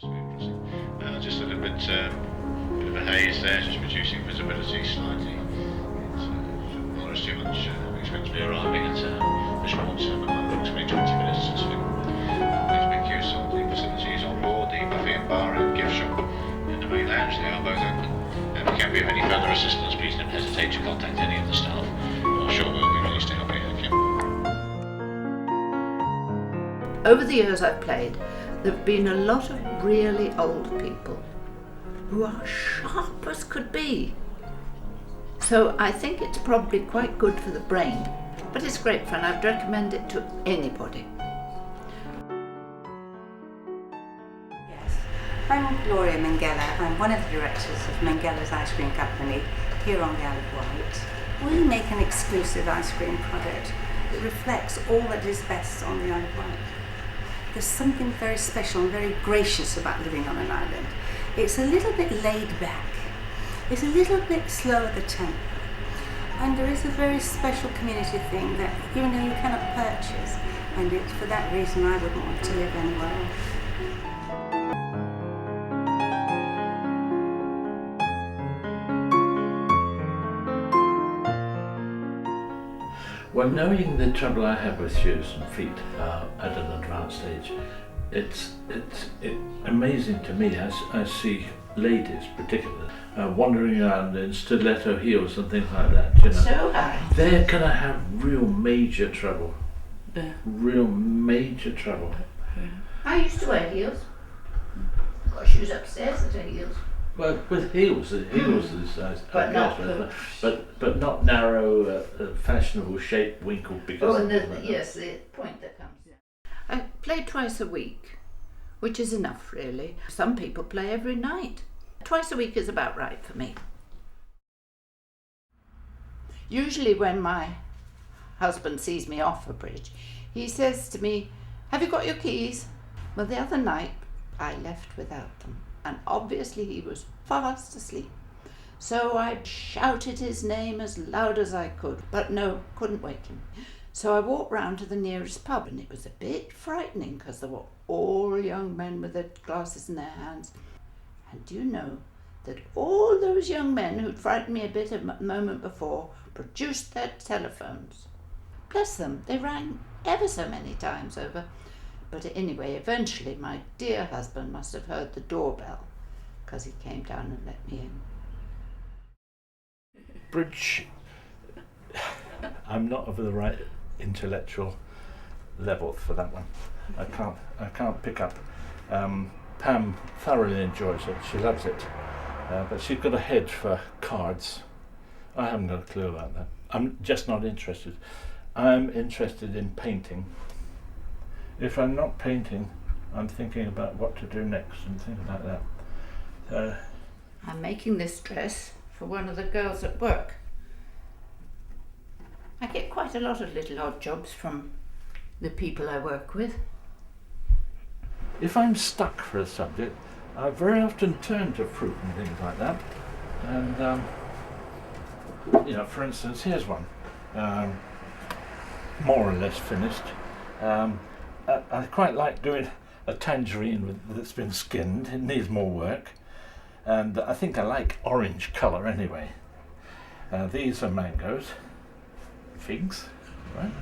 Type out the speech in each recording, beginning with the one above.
Just a little bit of a haze there, just reducing visibility slightly. It's too much. We expect to be arriving at the short term, approximately 20 minutes to 2. Please make use of the facilities on board the buffet and bar and gift shop in the main lounge. They are both open. If you can be of any further assistance, please don't hesitate to contact any of the staff. I'm sure we'll be pleased to help you. Thank you. Over the years I've played, there have been a lot of really old people who are sharp as could be. So I think it's probably quite good for the brain, but it's great fun. I'd recommend it to anybody. Yes, I'm Gloria Mengele. I'm one of the directors of Mengele's Ice Cream Company here on the Isle of Wight. We make an exclusive ice cream product that reflects all that is best on the Isle of Wight. There's something very special and very gracious about living on an island. It's a little bit laid back. It's a little bit slower the tempo. And there is a very special community thing that even though you cannot purchase, and it's for that reason I wouldn't want to live anywhere else. Well, knowing the trouble I have with shoes and feet at an advanced age, it's amazing to me as I see ladies particularly wandering around in stiletto heels and things like that, you know. So they're going to have real major trouble. Yeah. Real major trouble. Yeah. I used to wear heels. I've got shoes upstairs that are heels. Well, with heels is But not but not narrow, fashionable shape winkled because. Oh, and yes, the point that comes. I play twice a week, which is enough really. Some people play every night. Twice a week is about right for me. Usually when my husband sees me off a bridge, he says to me, "Have you got your keys?" Well, the other night I left without them, and obviously he was fast asleep. So I shouted his name as loud as I could, but no, couldn't wake him. So I walked round to the nearest pub, and it was a bit frightening because there were all young men with their glasses in their hands. And do you know that all those young men who'd frightened me a bit a moment before produced their telephones? Bless them, they rang ever so many times over. But anyway, eventually my dear husband must have heard the doorbell because he came down and let me in. Bridge, I'm not of the right intellectual level for that one. I can't pick up. Pam thoroughly enjoys it. She loves it, but she's got a head for cards. I haven't got a clue about that. I'm just not interested. I'm interested in painting. If I'm not painting, I'm thinking about what to do next and things like that. I'm making this dress for one of the girls at work. I get quite a lot of little odd jobs from the people I work with. If I'm stuck for a subject, I very often turn to fruit and things like that. And, you know, for instance, here's one, more or less finished. I quite like doing a tangerine that's been skinned. It needs more work. And I think I like orange colour anyway. These are mangoes, figs, right?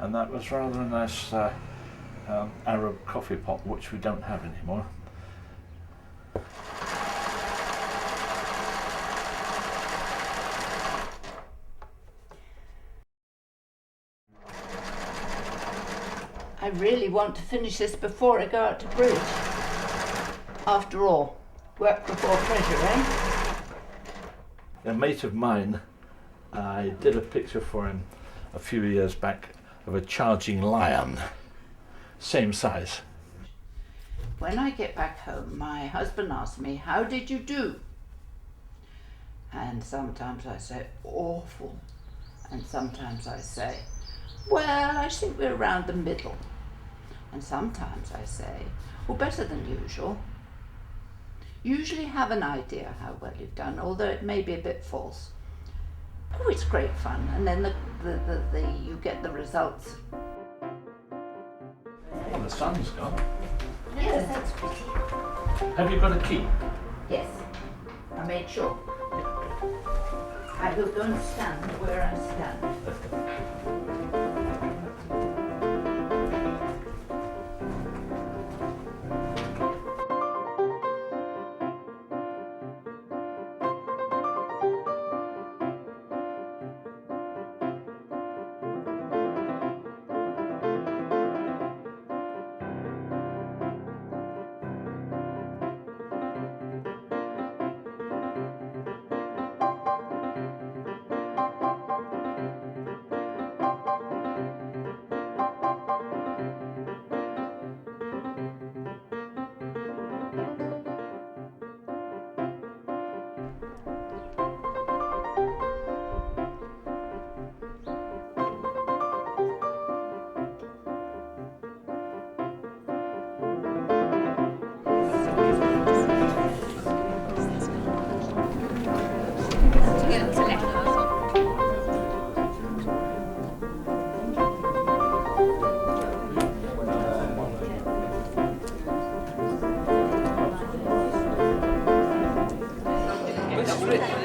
And that was rather a nice Arab coffee pot, which we don't have anymore. I really want to finish this before I go out to bridge. After all, work before pleasure, eh? A mate of mine, I did a picture for him a few years back of a charging lion, same size. When I get back home, my husband asks me, "How did you do?" And sometimes I say, "Awful." And sometimes I say, "Well, I think we're around the middle." And sometimes I say, "Well, better than usual." Usually have an idea how well you've done, although it may be a bit false. Oh, it's great fun, and then you get the results. Well, the sun's gone. Yes, that's pretty. Have you got a key? Yes, I made sure. I will go and stand where I stand.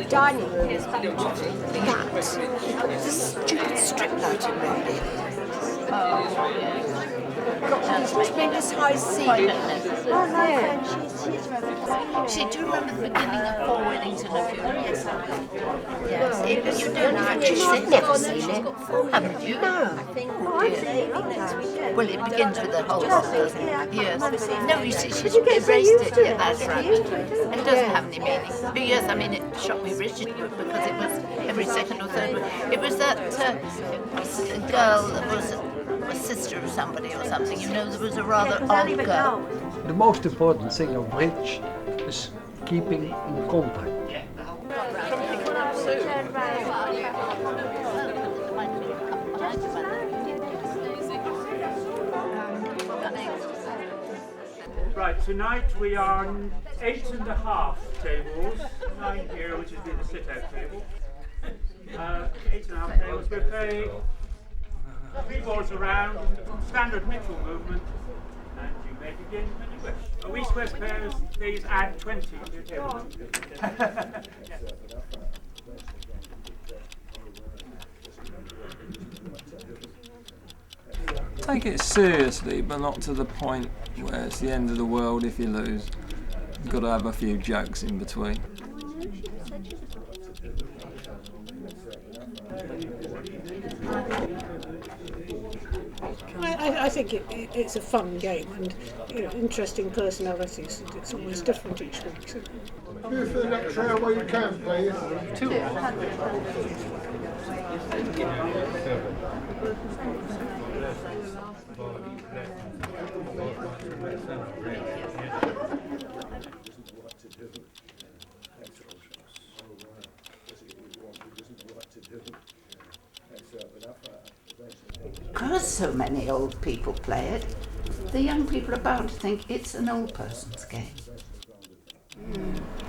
Dining room is that. The stupid strip lighting around it. Got tremendous high ceiling. Oh no, yeah. See, do you remember the beginning of Four Weddings and a Funeral? Yes, I do. Yes, you don't actually I've never seen it. haven't you? Well, it begins with the whole doesn't it? Yes. No, you see, she's erased it. Yeah, that's right. And it doesn't have any meaning. But yes, I mean, it shocked me rigidly because it was every second or third. It was that girl that was a sister of somebody or something. You know, there was a rather old girl. The most important thing of bridge is keeping in contact. Right, tonight we are on 8.5 tables, 9 here, which has been the sit-out table. 8.5 tables. We're playing 3 balls around, standard Mitchell movement, and you may begin when you wish. We Swiss players, please add 20 to your table. Take it seriously, but not to the point where it's the end of the world if you lose. You've got to have a few jokes in between. I think it's a fun game and interesting personalities. It's always different each week. So. Move for the next round where you can, please. 200. Because so many old people play it, the young people are bound to think it's an old person's game.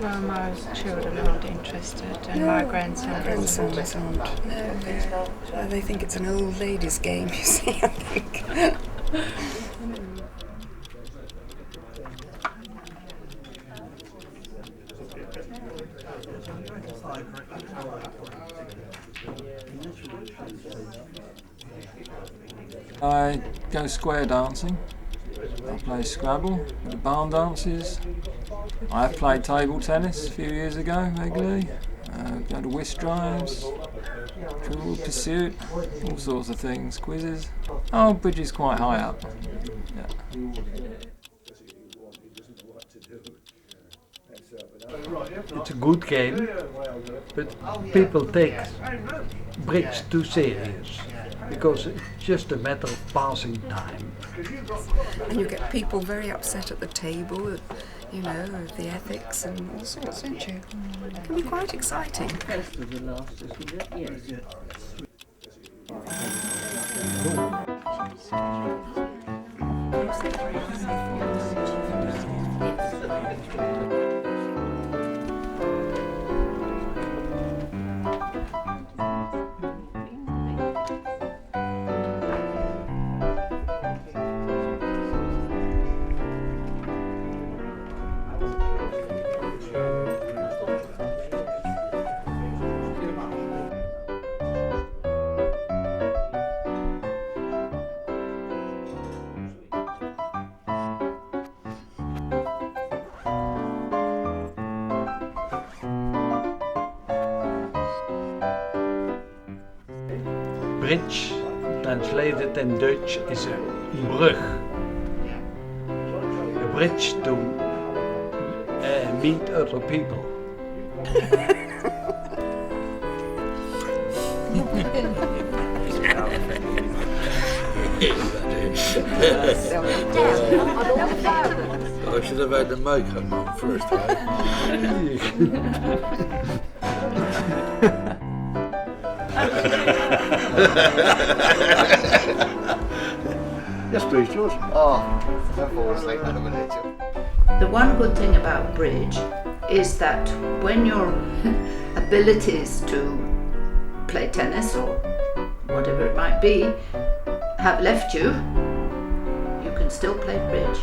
Well, my children aren't interested, and my grandsons aren't. No, they think it's an old ladies' game, you see, I think. I go square dancing. I play Scrabble, the barn dances. I have played table tennis a few years ago regularly. Go to whist drives, Trivial Pursuit, all sorts of things, quizzes. Oh, bridge is quite high up. Yeah. It's a good game, but people take bridge too serious because it's just a matter of passing time. And you get people very upset at the table, you know, of the ethics and all sorts, don't you? It can be quite exciting. bridge, translated in Dutch, is a brug. A bridge to meet other people. I should have had the makeup on first, Yes, please, George. Oh, I've fallen asleep in a minute. The one good thing about bridge is that when your abilities to play tennis or whatever it might be have left you, you can still play bridge.